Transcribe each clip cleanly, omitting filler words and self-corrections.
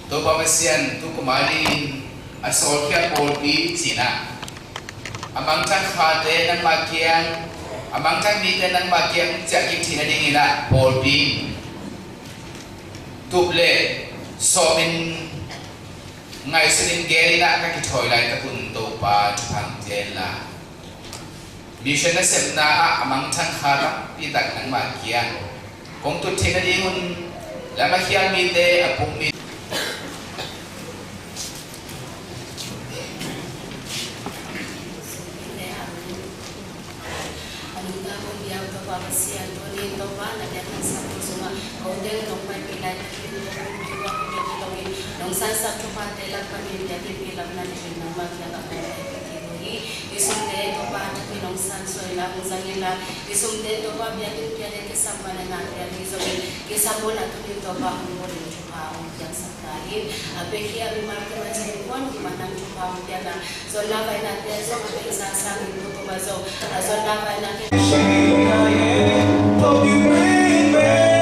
to pamasian tu kumarin asol kya polpi sina amang chang khate nan makiang amang chang ni nan makiang jakim thina dingina polpi tuple somin ngai sinin gerina ka ki thoi lai ta kun to pa thang jela mission na semna amang chang khata pi tak nan makiang kong tu thina dingun la makiang mi te apung mi Sian Tony Toba na datang satu semua kemudian nomor pilih juga menjadi nong sansa coba telak kami jadi film nanti nama kita apa ini isumde Toba jadi nong sansa ila musangila isumde Toba biar kesabaran nanti isumde kesabaran tu Toba umur coba yang sekali bagi abi market macam pun gimana coba biar zona baik nanti zona baik sansa itu Toba zona baik nanti hope you bring back.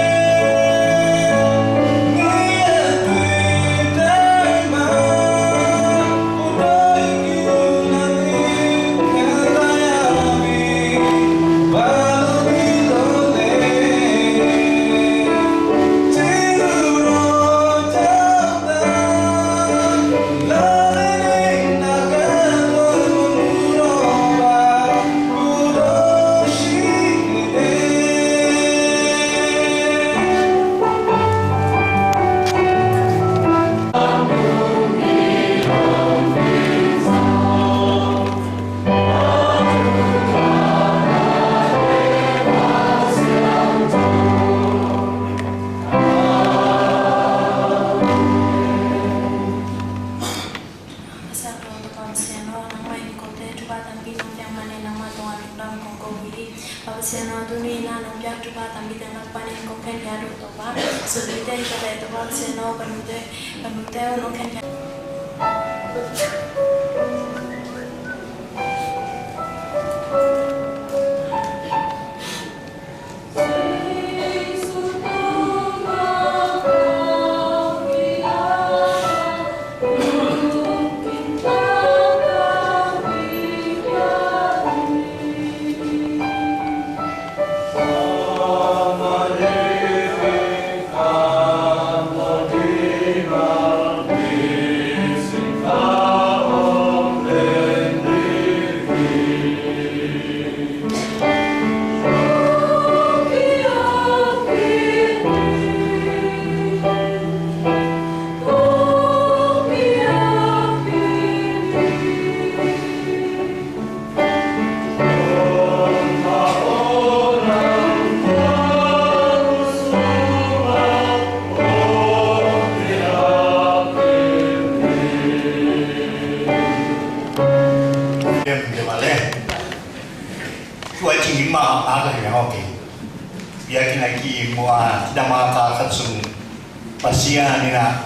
Pasia ni na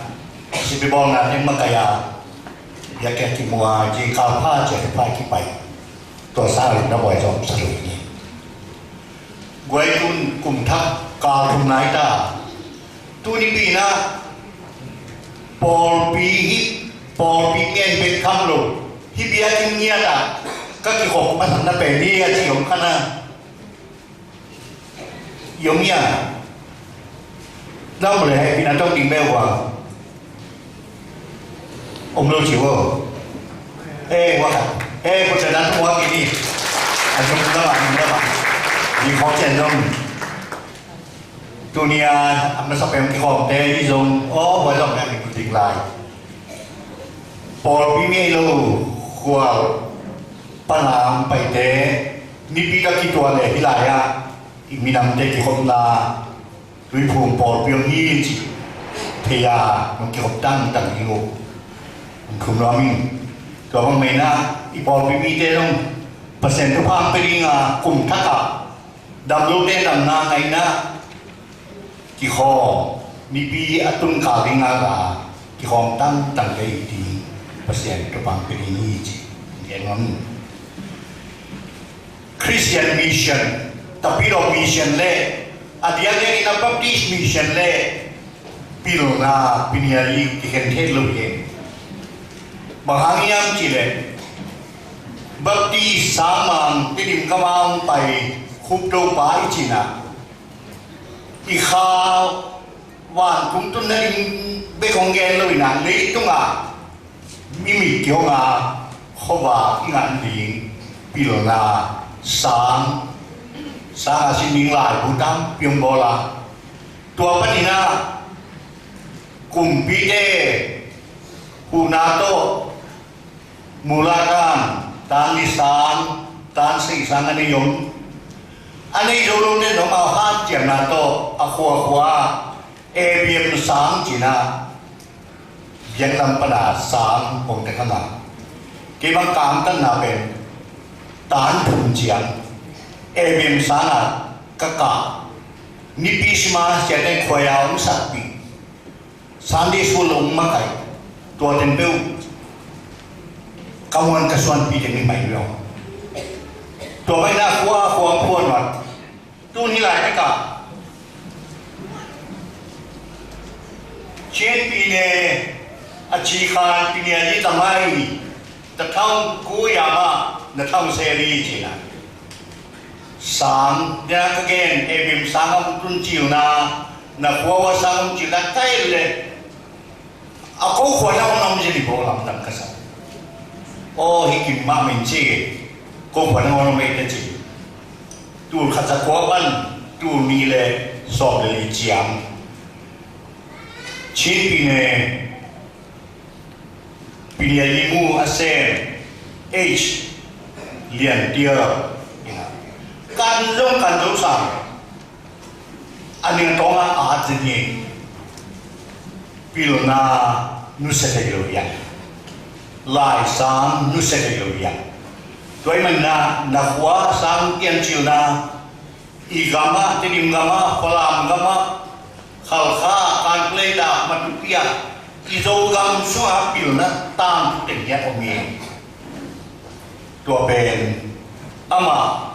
si bibong na yung makaya ya kaya kimua ji kalpa je pa kipai to sa rin na boy jom sa lui ni guai kun kum thak ka thum nai ta tu ni pi na pol pi ngen bet kham lo hi bia kin nia ta ka ki hok ma san na pe ni ya chi yom khana yom ya đâu mà lại vì là trong tình mèo của ông đâu chịu không? Ê quá, ê một trận đánh quá kỳ đi, anh không các bạn, vì khó chèn không? Tunia, anh sắp em cái hòm tê đi dùng, với lòng em mình tỉnh lại. Paul Pimelo của Panam bảy tế, nipi các kỹ thuật để đi lại à, mình nằm tê cái hòm là đối phùng bỏ biểu hiện chỉ thì nó kiểu tăng nhiều không nói mình rồi mà mình đi bỏ biểu hiện trong percent của phạm vi cùng thắc đam lúc đến đam na ngày na chỉ họ mi bi atun cả đi ngang là chỉ họ tăng cái thì percent của phạm vi chỉ vậy nó Christian mission tapi mission le Adian yang ina Baptist mission le pilna piniali kihen the lo ye bahangiam chile bakti samang tidim kamang pai khup do pai china i kha wan kum tun na be khong gen lo na le tunga mimi kyo nga khowa ngan ding pilna sang sang sining lai butam pyong bola tua panina kumpite hunato mulakan tan lisan tan si sang ani yong ani yoro ne no ma ha chiam na to a khwa ebiem sang china biang lam pada sang pong te khana ke bang kam tan na pen tan thum chiang ebiem sana kaka nipi sma chete khoya um sakpi sandi sulung makai tua tempeu kawan kasuan pi jeng mai lo tua bai na khwa puan wat tu ni lai ka chen pi ne achi khan pi ne ali tamai ta thau ku ya ma na thau se ri china sang ya ka gen ebim sang tun chiu na khwa sang chiu na tai le ako khwa na nam je ni bo lam tam kasa o hikim ma min chi ko khwa na nam mai ta chi tu kha cha ko ban tu ni le so le chiang chi pi ne pi ne li mu asen h lian dia kan long sang ani tonga a jini pilna nu se te lo ya lai sang nu se te lo ya toy man na khwa sang tian chiu na igama tinim gama palam gama khalkha kan play da matupia izo gam suha pilna tang te ya omi to ben ama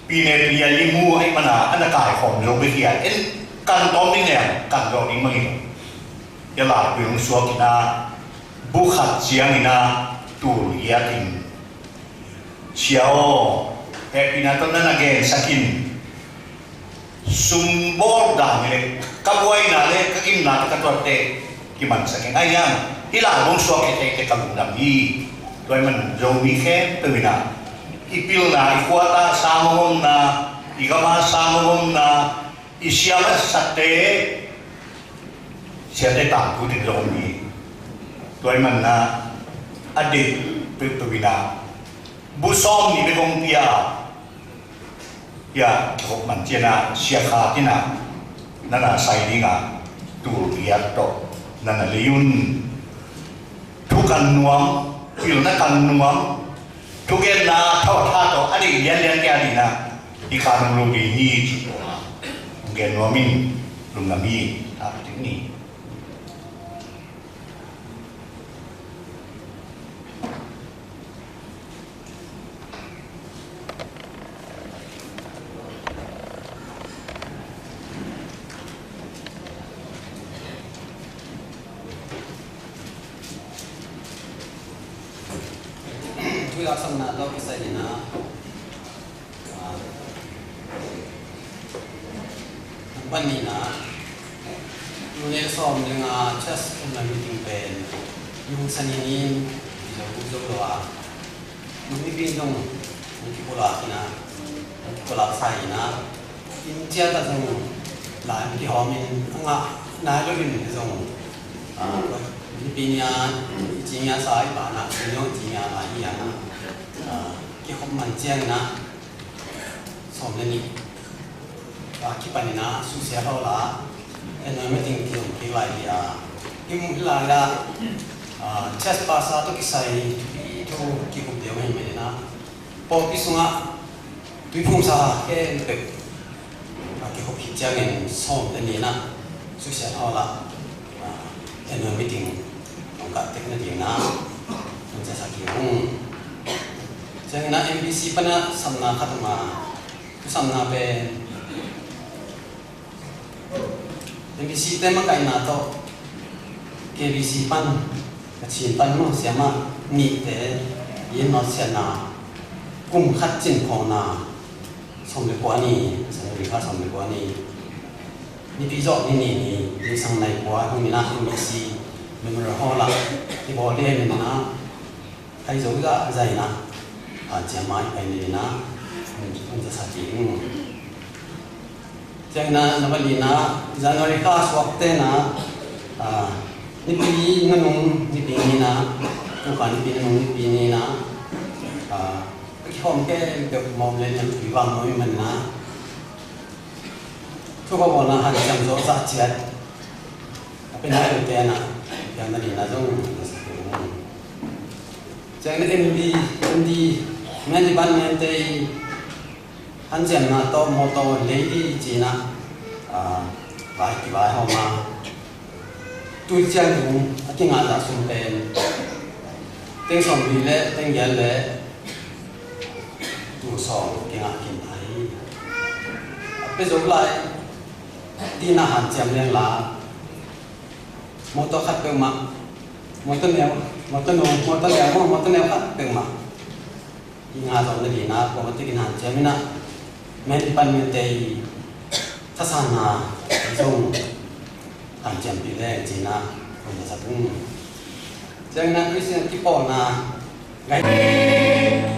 pine pia limu ai mana anakai khom lo be kia en kan tom ni ne kan ro ni mai ya la pyong suak na bu khat chiang ina tu ya tin chiao e pina ton na gen sakin sumbor da ne ka boy na le ka kim na ka to te ki man sakin ayam ila bong suak te ka lu nam hi toy man zo mi khe tu na ipil na ikwata samom na igama samom na isyama sate siate tangku di lomi toy man na adik pipina busom ni begong pia ya kok man tiana siakha tina nana sai dinga tu pia to nana liun tukan nuam pil na kan nuam tugen na thau tha to ani lian ke ani na ikan lu di ni gen nomin lum nami ta ting ni Sam na lo kisah ni na bani na nune som dengan just na meeting pen yung saninin jo uzo lo a numi bin dong ki pola kina ki pola sai na in chia ta jong la ki homin anga na lo bin jong ni pinya jinya sai ba na yo jinya ba ya na ki khom man chiang na som le ni ki pani na su sia ho la en no me ting ki lai ya ki mu la la chest pasa to ki sai to ki ko de me na po ki sunga tui phum sa ke pe ki ko ki chiang en som le ni na su sia ho la en no me ting ong ka tek na ding na ong sa ki Jangan na MBC pa na samna katuma samna pe MBC tema kai na to KBC pan kachin pan mo siama ni te yin no sia na kum khat chin kho na som le kwa ni sang ri kha som le kwa ni ni pi zo ni sang nai kwa hong ni na MBC member ho la ti bo le ni na hai zo ga zai na a cha mai kai ni na khôngจะสักทีจังนั้นนับวันนี้นะจันทร์ริกาสวัสดิ์นะนี่ปีนั้นนี่ปีนี้นะทุกคนนี่ปีนั้นนี่ปีนี้นะที่ผมแค่เก็บมองเลยยังถือว่าน้อยมันนะทุกคนบอกนะหากจำโซ่สักเช็ดเป็นอะไรเป็นนะจังนั้นนี่นะต้องจังนั้นMDแม่ที่บ้านแม่ที่anh xem là to mô tô lấy đi chỉ là vài cái vài hôm mà tôi chơi cũng cái ngã ra xuống bên tiếng sòng đi lệ tiếng giật lệ tôi sòng cái ngã kinh thấy bây giờ lại đi na hành xem lên là mô tô khách bên mà mô tô nèo khách bên mà đi ngã ra cái gì na có cái hành xem na men pan men tei thasana zong han cham pi le china ko na sapung jang na christian ki po na ngai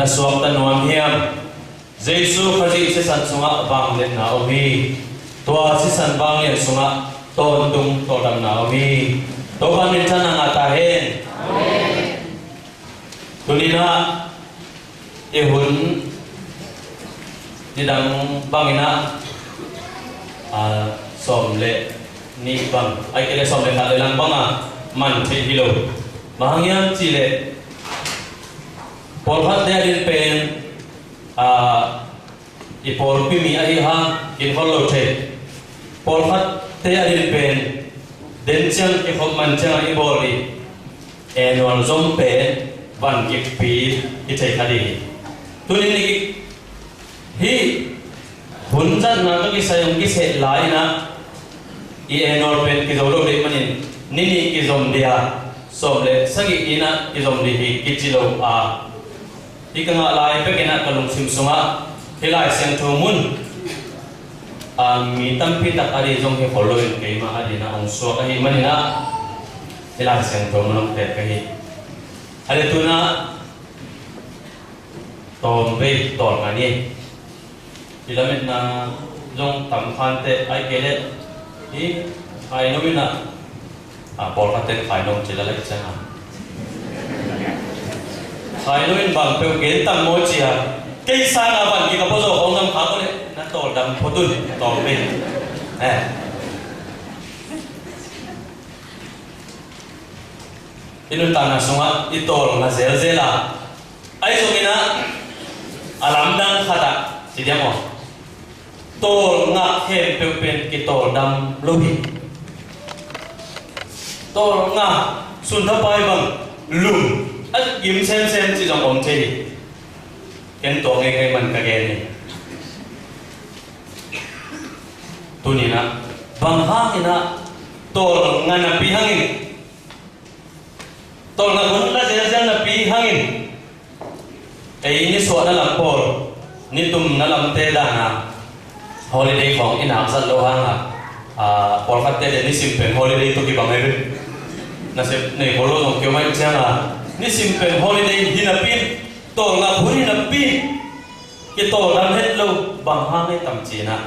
na suak ta nuam hiam Jesu khaji se san sunga bang le na omi tua se san bang le sunga ton tung to dam na omi to ban min thana nga ta hen amen tulina ehun didang bangina som le ni bang ai kele som le kha le lang banga man the hilo mahangyam chi le Paul hat dia din pen Paul pimi ai ha in follow the Paul hat dia din pen den chang e khom man chang i boli annual zom pe ban gik pi i thai khadi tunin ni hi hunjan na to ki sayong ki se lai na i annual pen ki zolo le manin nini ki zom dia som le sagi ina ki zom di hi ki chilo ika nga lai pe kena kalung simsunga hilai sen thumun mi tampi tak ari jong he follow ke ma adina ong so ka hi manina hilai sen thumun te ka hi ale tuna tom be ton ani ilamet na jong tam khan te ai kele hi ai no mina por ka te khai dong chila lai changa khai noin bang pe gen tam mo chia cây sa na ban ki ka bo zo hong nam kha ko le na tol dam photun tol be inu ta na sunga I tol na zel zela ai zo mina alam dang khada si dia mo tol nga hem pe pen ki tol dam lohi tol nga sun tha pai bang lum at yếm xem chỉ trong ống thì cái tổ nghe cái mình cái này tu ni na bang ha ina tổ ngana pi hangin tổ na gun la zel na pi hangin ai ni so na lam por ni tum na lam te da na holiday phong ina sat lo hang por khat te ni simple holiday to ki bang ai na se nei bolo no kyo mai chang ni simple holiday hinapin to nga buri napin cái tổ làm hết lâu bằng hang cái tầm chỉ na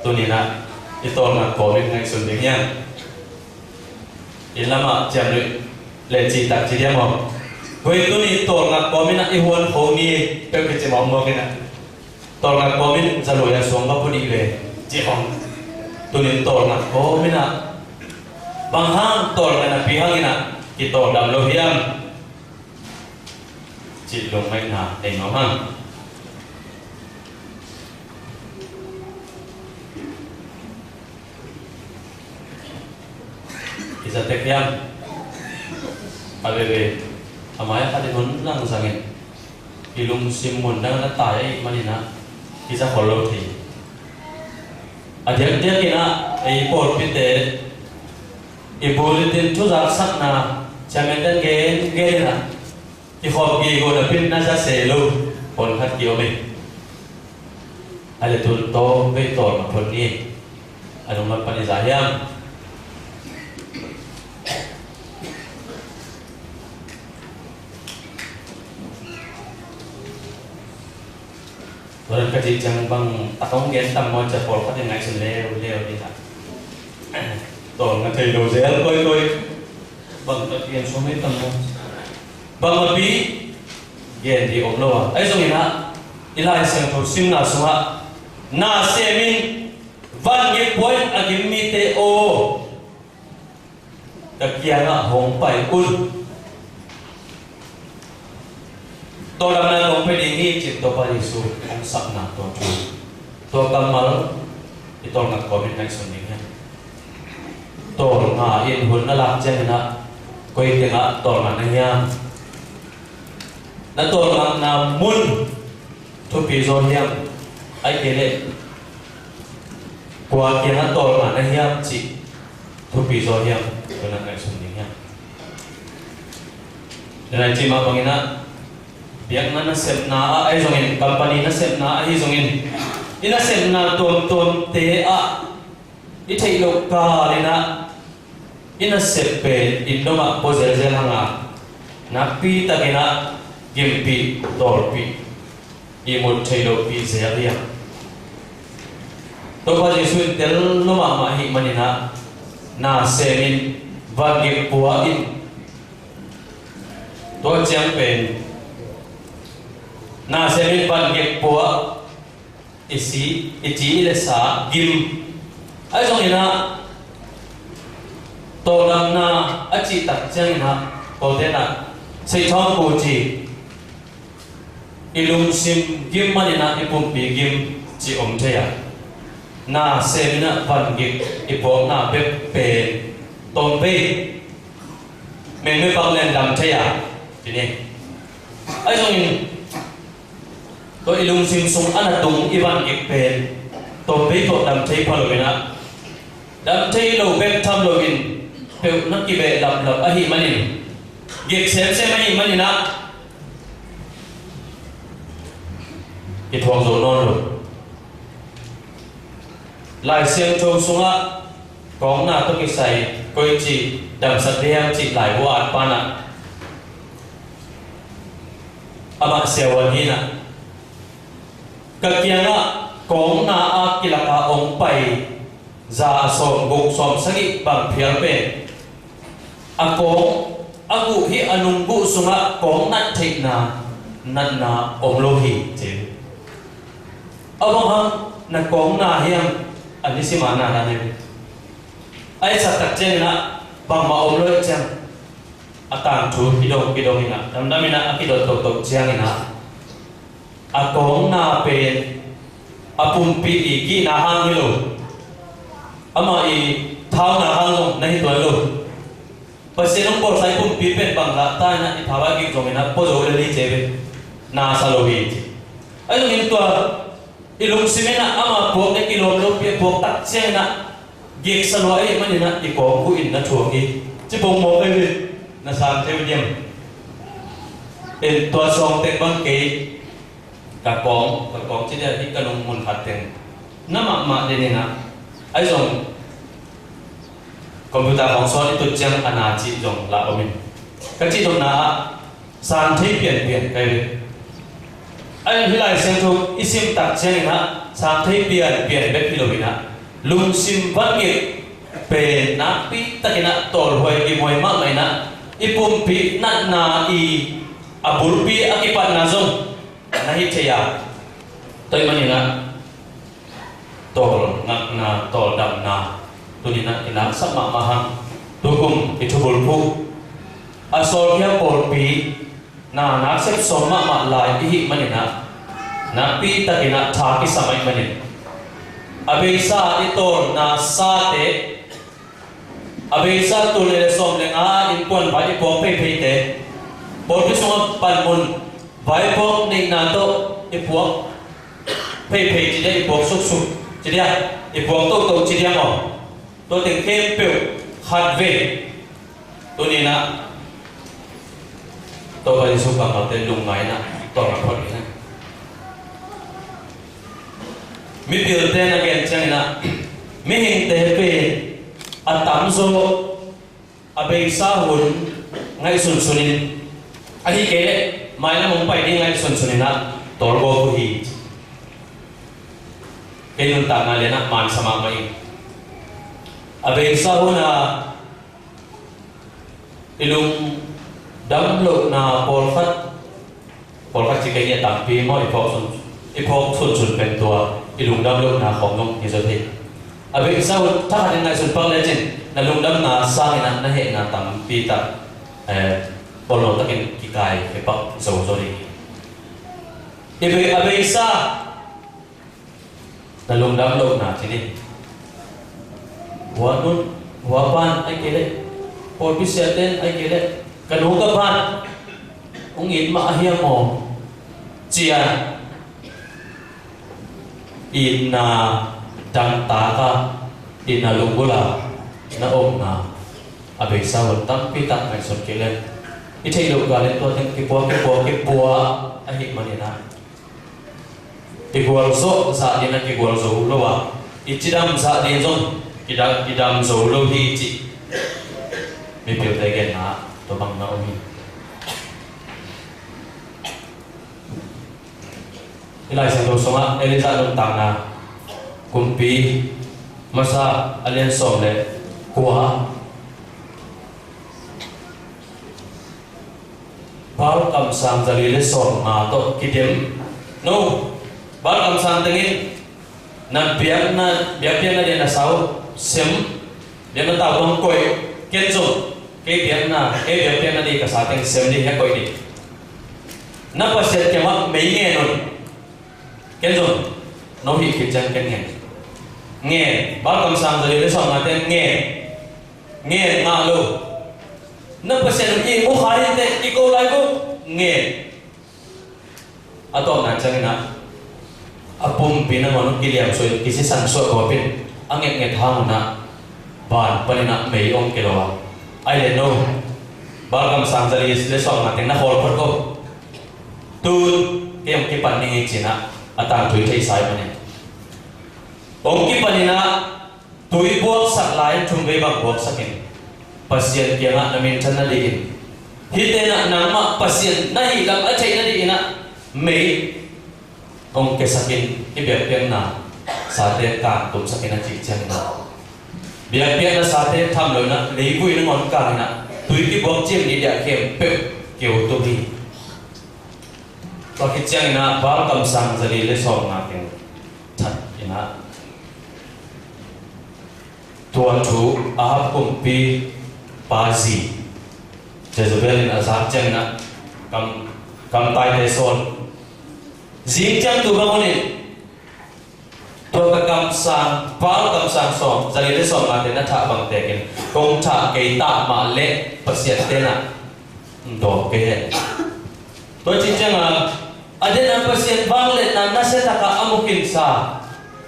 tu ni na cái tổ mà có bên ngay xuân đến nha in lama chạm được lệ chỉ tạc chỉ điểm không với tu ni tổ ngạc có bên ai huân hồ ni cái chỉ mong mong cái na tổ ngạc có bên giờ lối là xuống bao nhiêu về chỉ không tu ni tổ ngạc có bên na bằng hang tổ ngạc là pi hang na cái tổ làm lâu hiam chỉ lồng mạnh na để nó hang Isa tekiam, abebe, amaya kade mon lang sangin, ilung simun nang nataya manina, isa follow thi. Adyak dia kina, port pite, bulletin tu sak na, chamenten gen na, hop gi go na pin na sa selo, pon khat kio me. Ale tu to be to na pon ni, anong magpanizayam. Orang kerja jangan bang takong gen tam mau cepol kat yang ngai senleo di sana. Tol ngai lo zel koi bang tak gen suami tam mau. Bang api gen di omloa. Ai songina ilai seng tu sim na semua na semin van ge point agim mi te o. Kakiana hong pai un. Tôi làm nên ông phải đi nghĩ chuyện tôi phải đi xuống ông sắp nạp tôi chú tôi cầm mal thì tôi ngặt có bên này xuống đi nha tôi ngã yên hồn nó làm chân nó quay tiếng ạ tôi ngặt này nha đã tôi ngặt là muốn tôi bị rồi hiểm ai kể lệ qua kia nó tôi ngặt này hiểm chị tôi bị rồi hiểm tôi ngặt này xuống đi nha nên là chị mà bằng nó biak na sep na ai zongin company na sep na ai zongin ina sep na ton te a I thei lo ka lena ina sep pe indoma pozel zel hanga na pi takena gimpi torpi I một thei lo pi zelia to pa jesu tel lo ma hi manina na semin va ge puwa in to chang pen na semin van ge puwa isi le sa gim ai jong ina to lam na achi tak chang ina ko de na sei thong ko chi ilum sim gim manina ipum pi gim chi om theya na semina van ge ipo na be pe ton pe men me bang len dam theya ini ai jong in to ilung sim sung anatung iwan ge pe to be to dam thei phalomina dam thei lo be tham lo in pe nak ki be lap lap ahi manin ge sem mai manina ki thong zo non lo lai siang châu sunga kong na to ki sai koi chi dam sat riam chi lai wo at pana ama sewan hina kakianga kong na a kilaka ong pai za som gok som sagi bang phial pe akong agu hi anunggu sunga kong nat thei na nat na om lo hi che awang na kong na hiam ani si mana na ne ai sa tak chen na bang ma om lo chang atang thu kidong ina dam ina akidot tok chiang ina akong na pen apum pi I ki na hang hi lo ama I thau na hang lo nahi to lo pasenong por sai pum pi pen bang la ta na I thawa ki jomina po jo le chebe na sa lo hi ai lo in to ilung simena ama po ne kilom lo pi po tak chena gek sa lo ai manina I ko ku in na thuang ki chi bong mo ai na sam theo diam en to song te bang ke cả con chỉ là đi cần ông muốn phát triển nắm mà để nên ai dùng computer phóng xóa đi tôi chẳng anh à chị dùng là ông mình các chị dùng là sàn thấy biển cái anh hilai sen thu isim tak chen na sang thei pian pian bet kilomina lung sim van ge pe na pi takina tol hoi ki moi ma mai na ipum pi na i abur pi akipat na zong na hi theya toi mani na tol ngak na tol dam na tunina ina sama mahang tukum itubul pu asol kya pol pi na sep soma ma lai hi manina na pi takina tha ki samai manin abesa itol na sa te abesa tule som le nga in pon ba di pok pe pe te pol ki som pan mun vai pok ning na to i pok pe pe ji de pok suk suk ji dia i pok to ji dia mo to ting kem pe khat ve to ni na to ba su ka ma te lung mai na to na phot ni mi bil te na gen chang na mi hing te pe atam zo abe sa hun ngai sun sunin ahi ke mai na mong pai ding ngai sun sunin na tor go ku hi ke nun ta na le na man sama mai abe sa hun na ilung dam lo na pol khat chi ke ni tam pi mo ipok sun pen tua ilung dam lo na khom nong ni zo the abe sa hun ta ha ngai sun pang le chin na lung dam na sa na he na tam pi ta polo ta ken ki kai ke pak zo zo ri abe sa na lung dam lo na chi ni wa nun wa pan ai ke le pol pi se ten ai ke le kanu ka pan ong in ma hiam mo chia ina dang ta ka ina lungula na om na abe sa won tam pi tak mai sot ke le i thei lo ga le to ten ki po a hi mani na ti gol zo sa dina ki gol zo lo wa i chidam sa din zon idam zo lo hi chi mi pyo te gen na to bang na omi ilai sang do songa eliza dum tang na kumpi masa alien som le kwa bar kam sam zali le som ma to kidem no bar kam sam tengin na biak na de na sau sem de na ta bong koi ken zo ke biak na di ka sa teng sem di ha koi di na pa set ke ma mei nge non ken zo no hi ki chang ken nghe bar kam sam zali le som ma ten nghe nga lo na pa set ni mo khai te ki ko lai ko nghe atom na chang na apum pinangon kiliam so kisi san so ko pin anget nget hang na ban panina mei ong kelowa ai le no bar kam sang jali le som na teng na hol phot ko tu kem ki pan ni china ata thui thei sai mane ong ki panina tui buak sak lai thum ve bang buak sakin pasien ke na namin chan na digin hitena nama pasien na hi lam a thei na digina mei ông cái sakin cái việc tiền na sa te ka tum sakin na chi chang na việc tiền na sa te tham lo na lấy vui na ngon ka na tui ki bok chem ni dia kem pe keu to hi to ki chang na bar kam sang zali le som na ken that ina tuan thu a kum pi pazi Jezebel na sa chang na kam tai te son Zing chang tu bangunin to ka kam sang pal kam sang som zali le som ma te na tha bang te ken kong tha ke ta ma le pasiat te na do ke he to chi chang a de na pasiat bang le na se ta ka amukin sa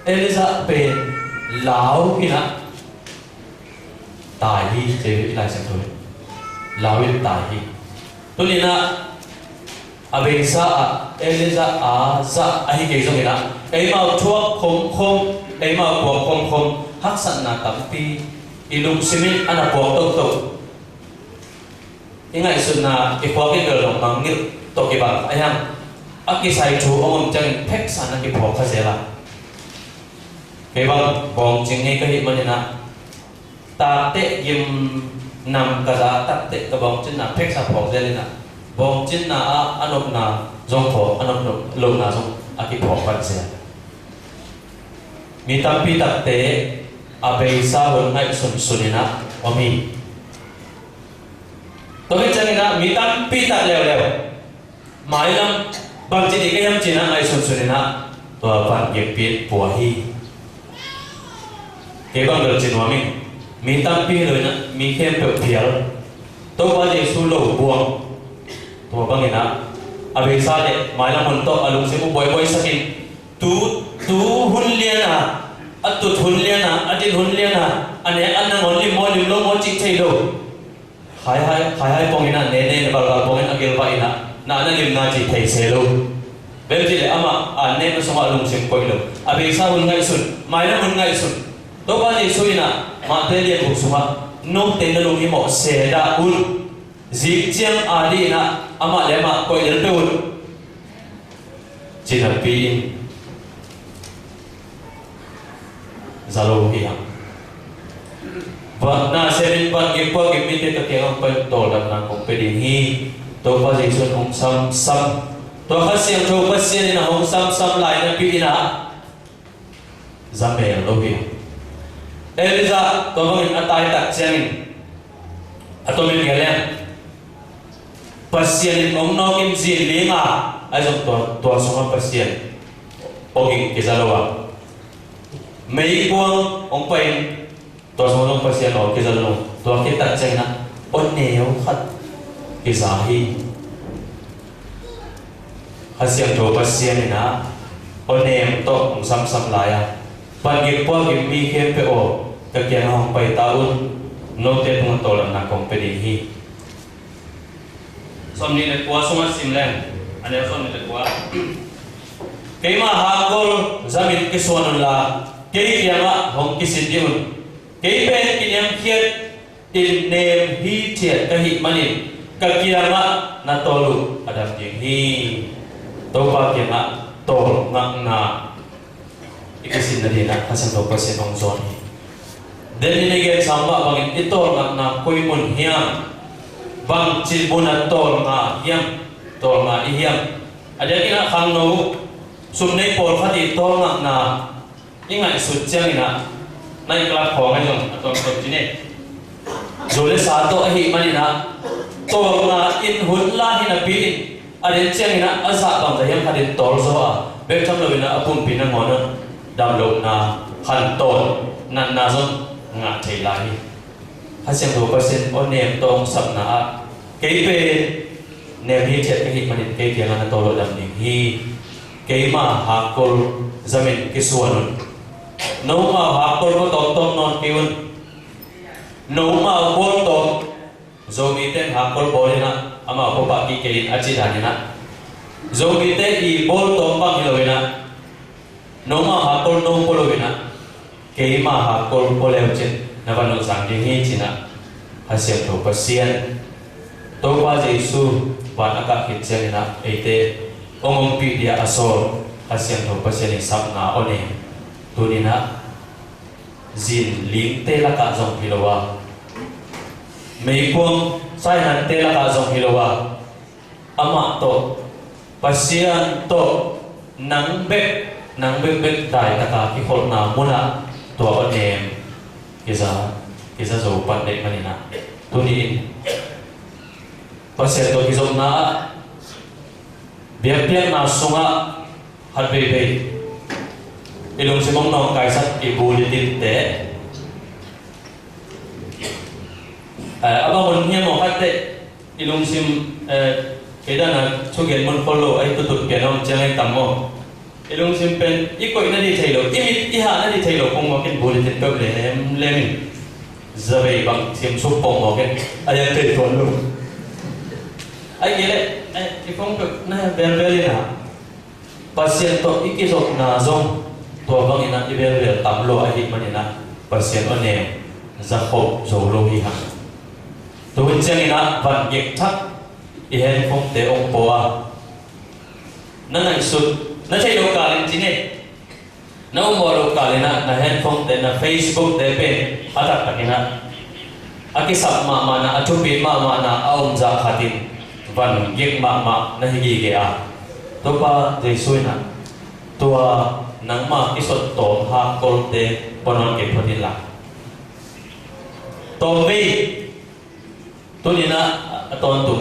eliza pe lao ina tai hi te lai sang thôi lao in tai hi to ni na abengsa eliza a za ahi ke zong ina ei mau thuak khom ei mau buak khom hak san na tampi ilung simin ana buak to ingai sun na ke buak ke lo mang ngil to ke bang ayam aki sai chu ongom chang phek san aki phok kha zela ke bang bong ching ngai ka hi manina ta te yim nam ka da tak te ka bong chin na phek sa phok zelina bong chin na anop na zong pho anop lo na zong aki phok kha zela mi tampi tak te abe sa hon ngai sun sunina omi to ke changina mi tampi tak leo leo mai lam bang chi ke yam china ngai sun sunina to van ye pit po hi ke bang lo chin wa mi tampi lo na mi khem pe phial to ba je su lo buang to bang ina abe sa de mai lam mon to alung se mu boy boy sakin tu hun liana atut hun liana atin hun liana ane anna only mo lim lo mo chi thei lo hai pongina ne bal pongin agil ba ina na lim na chi thei se lo bel ji le ama ane no soma lung sim koi lo abe sa hun ngai sun mai na hun ngai sun to ba ni suina ma te lia bu suma no te na lu hi mo se da un zik chiang ali na ama le ma koi el pe un chi na pi zalo hi và na sẽ ban cái qua cái mình để cái ông phải tổ làm năng cũng phải đi hi tổ qua gì xuân ông sam tổ phát hiện tổ phát hiện là ông sam lại là bị na giảm bè lâu hi Eliza tổ mình atai tak chang atau mình nghe lên pasien ông nó kim gì liền à ai dùng tổ số pasien ogin cái zalo mấy quang ông phải tôi sống trong pasien ở cái dân luôn tôi cái tận chân á ôn nêu khát cái giá hi hạt xem cho pasien này na ôn nêu to ông sam lại à ban cái qua cái mi khem pe o cái kia hong phải taun nô te tung to làm na công pe đi hi som ni le qua suma sim lên anh em som ni le qua cái mà hàng gol zamin cái son là cái kia mà hong cái xin diun cái bên cái nhang khiết tin nem hi thiệt cái hit manin cái kia mà na tolu adam jing hi to ba kia mà tol ngang na ikasin na din na kasang to pasin ong zon then ni ge samba bangin itol ngang na koi mun hiam bang chilbun at tol nga hiam tol nga hiam ada kina khang no sum nei pol khati tol ngang na ingai sut chang ina nay club khó ngay rồi tôi chỉ này rồi lấy sao tôi hi mà nè tôi là in hun la hi na pin anh xem nè ở xã bằng cái em hadin tol rồi à bên trong là apun pin na ngon đam lục na han tol nan na zon ngã thấy lại hay xem đồ pasien on nem tong sập na cái về nem hi thiệt cái hi mà cái tiếng là tol đam ning hi cái mà hakol zamin cái suan nấu mà hakol có tông non kiun nấu mà bol tông zomi ten hakol bolina ama ko pa ki kelin achi dhanina zomi te I bol tông bang hilowina nấu mà hakol no polowina ke ma hakol polew chen navanu sang ding hi china hasem to pasien to pa jesu wana ka khit chena eite ongom pi dia asol hasem to pasien sapna one tunina zin ling te la ka zong hilowa mei kwang sai han te la ka zong hilowa ama to pasien to nang bek dai ta ka ki khol na muna to onem kiza zo pan dek manina tuni pasien to ki zong na biak na sunga hat be ilung simong nong kaisat ibulitin te abang mon mo kate ilung sim keda na chugen mon follow ai tutut kenom changai tamo ilung sim pen ikoi na di thailo imit iha na di thailo kong mo ken bulitin ko lem zabe bang sim sup pong mo ken ayan te ton lu ai gele ifong ko na bel na pasien to ikisok na zong tua bang ina ibel tamlo ahi manina pasien one zakho zolo hi ha to winchang ina van yek thak i hen phong te ong poa na ngai sut na thei lo ka len chine na mo lo ka le na handphone te na Facebook te pe atak takina akisap ma na achupi ma na aum za khatin van yek ma na higi ge a to pa jesu na tua nang ma isot to ha kol te ponon ke phodin la to vi to ni na aton tum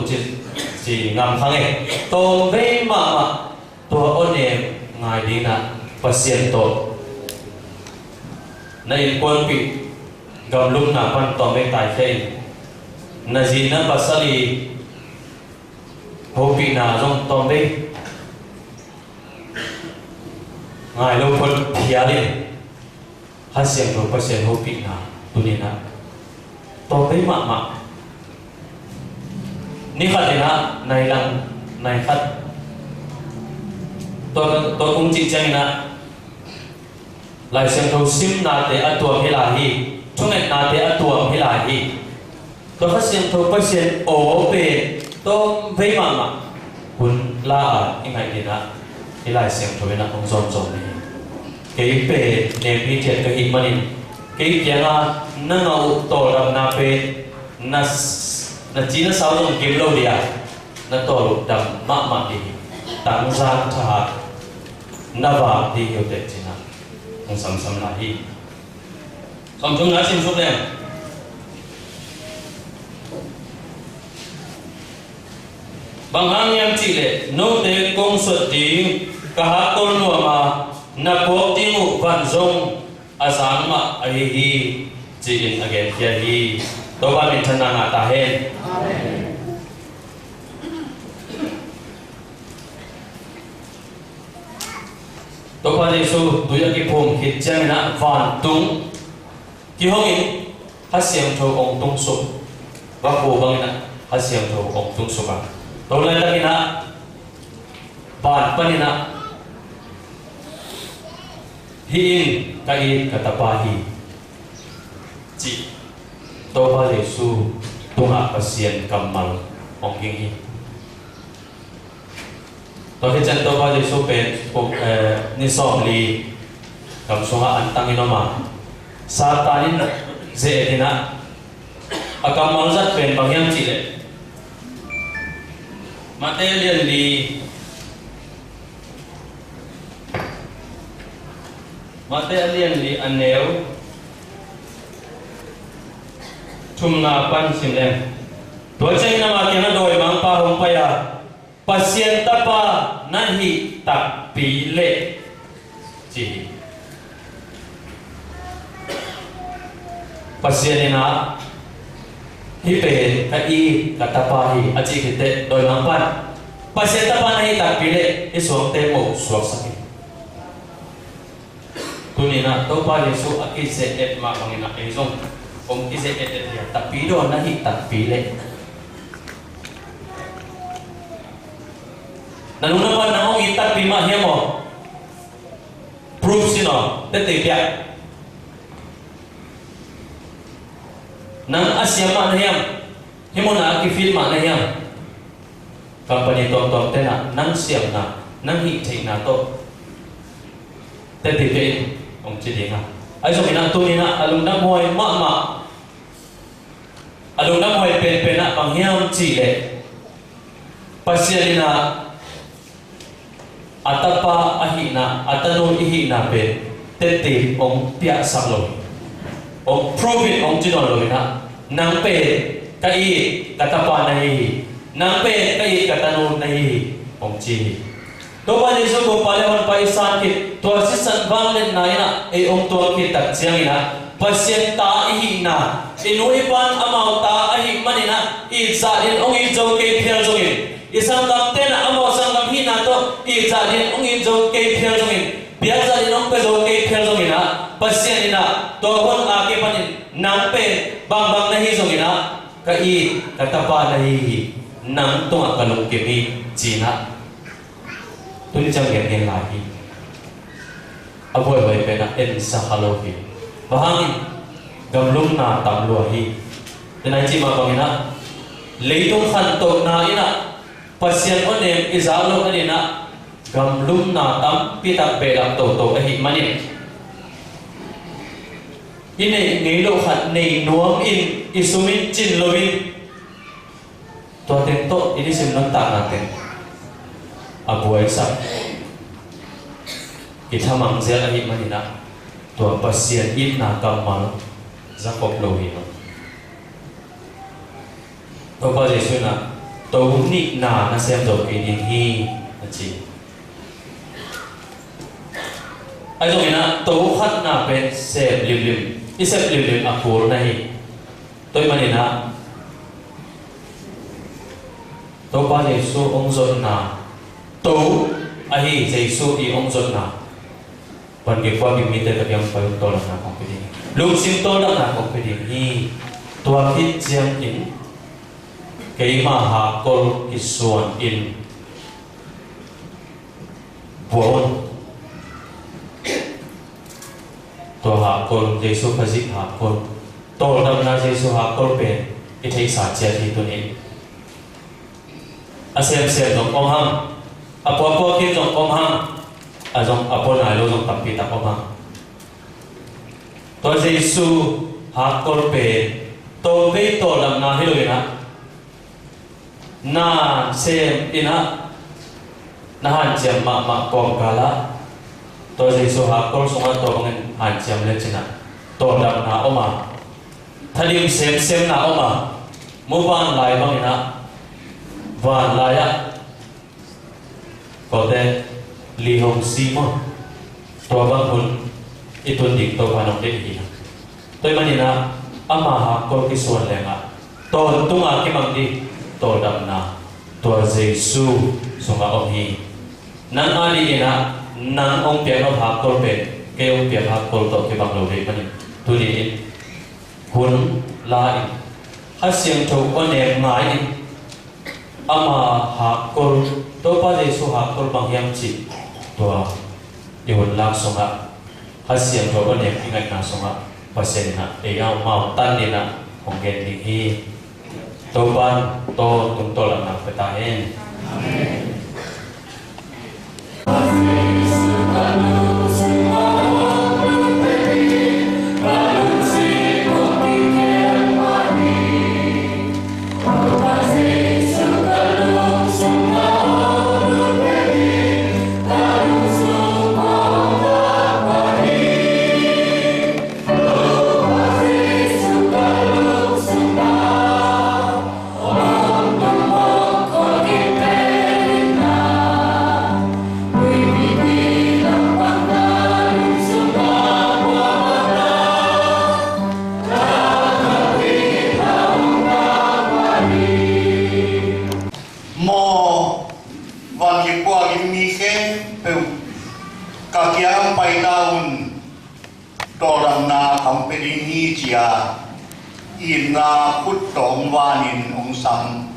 chi ngam khang e to vi ma to one ngai ding na pasien to na in kon pi gam lum na pan to me tai khen na ji na pasali ho pi na rong to me ngai lo phol thia le ha siam to pasien ho pi na tu ni na to me ma ni khat na nai lang nai khat to cũng chỉ chăng na lại xem thâu sim na te atuam hilahi chung net na te atuam hilahi to phát xem thâu phát xem ổ pe to vei ma hun la ingai ni na hilai xem thâu na ong zon zon ni cái pe nem pi thiet ka hi manin cái kia na ngau to ram na pe na chỉ nó sao trong kiếm lâu đi à nó to lục đầm ma đi tang gian tha nava đi hiểu được chứ nào không sắm lại đi xong chúng nói xin giúp em bằng hàng em chỉ lệ nô tế công suất tí cả hạ con lùa mà na quốc tí ngụ vạn dông à sáng mà à hi chỉ in again kia hi tôi ba mình thân nàng ta hen tôi qua đây số tôi đã kịp hôm khi trang na vạn tung khi hôm ấy hát xiêm thâu ông tung sụp và hồ băng na hát xiêm thâu ông tung sụp à tôi lại đây na vạn pani na hiin cái tapa hi chỉ tôi qua đây số tung hạ pasien kamal ông kinh hi tôi khi chân tôi bao giờ số bên ni som li cầm số anh tăng in mà sa tanin dễ thì na cầm mang rất bên bằng em chỉ lệ mà tên liền li anh nếu chum na pan sim em tôi chơi na mà kia nó đòi mang pa hong pa ya pasien tapa nahi tak pile ji pasien na hi pe ka i ka tapa hi achi kite doi mang pan pasien tapa nahi tak pile iswang te mo swak saki tunina to pa yesu akise et ma mangina ezong om kise et ya tapi do nahi tak pile nanu naman na ong itat bima hiya mo proof sino tete biya nang asyama na hiyam himo na akifil ma na hiyam company tom tena nang siyam na nang hi na to tete biya ong chidi nga ay so kinatuni na alung na moy ma alung na moy pen na pang hiyam chile pasyalina atapa ahina atano ihina pe tete ong pia saklo ong profit ong jinolo na nang pe kai katapa nahi nang pe kai katano nahi ong chi to pa ni so ko palawan pa isan ki to assistant valen na ina e ong to ki tak chiang ina pasien ta ihina inui pan amau ta ahi manina I zalin ong I jo ke phel jongin isang gam tena amo sang gam hina to I zalin ong I jo ke phel jongin biar zalin ong pe jo ke phel jongin na pasien ina to hon a ke panin nang pe bang nahi jongin na ka I katapa nahi nang to akalong ke mi china tun jang gen lahi avoy boy pe na en sa halohi bahangin gamlum na tamlo hi tenai chi ma bangina leitung khan to na ina pasien onem izalo anina gam lum na tam pi tak pe lam to to a hi manin ine ngei lo khat nei nuam in isumin chin loin to ten to ini sim non ta na ten abuai sa ithamang zel a hi manina to pasien in na kamal zakop lo hi to pa jesu na to ni na sem do ki ni hi chi ai dong ina to khat na pen se lim lim isep lim lim apur na hi toy manina to pa jesu ong zot na to a hi jesu i ong zot na pan ge kwa bi mi te ka yang pa to la na kong pedi lu sim to la na kong pedi hi to hit jiang in cái mà hạ col cái xuân in buồn to hạ col Giêsu phải dịch hạ col to đâm na Giêsu hạ col bền cái thấy sát chết thì tôi nghĩ xem dòng ông hăng apo kia dòng ông hăng dòng apo này lo dòng tập pi tập ông hăng to Giêsu hạ col bền to với to làm na hết rồi na na xem ina na han chém ma kom kala to Giêsu ha kol songa to ngen han chém le china to dam na oma thalim xem na oma mu van lai bang ina van lai ya ko te li hong si mo to bang hun itun dik to panong de hi toy manina ama ha kol ki suan le nga to tunga ki mang di to dam na to Giêsu songa om hi nan ali ina nan ông pian ông học câu về cái ông pian học câu to cái bằng đầu đấy mà tôi đi hun lại hát xiang châu quan niệm ngài ama học câu tôi ba Giêsu học câu bằng hiểm chỉ to đi hun lạc songa hát xiang châu quan niệm cái ngày nào songa và sen na để ao mau tan đi na ông gen đi hi to ban to tung to làm nào phải ta hen ina kut tong wanin ong sam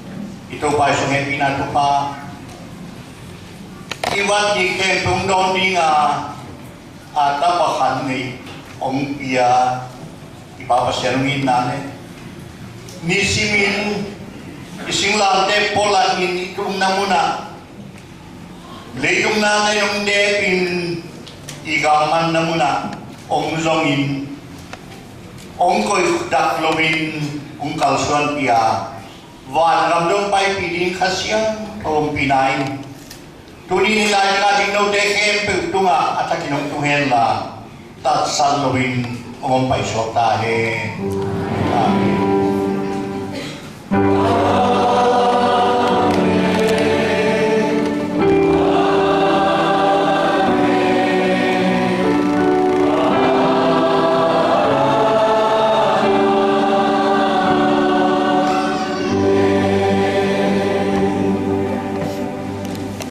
ito pa sungai pinatupa iwat di kempung don di nga ata pakan ni ong pia ipapasyalungin nane ni simin ising lante pola in itung na muna leitung na ngayong depin igaman na muna ong zongin ông coi đặc lovin ông cầu xuân pia và làm đông bay pidin khasiang ông pinai tuni nilai na ding no dekem pe tunga atakinong tuhen la tat san lovin ông bay sota he amen.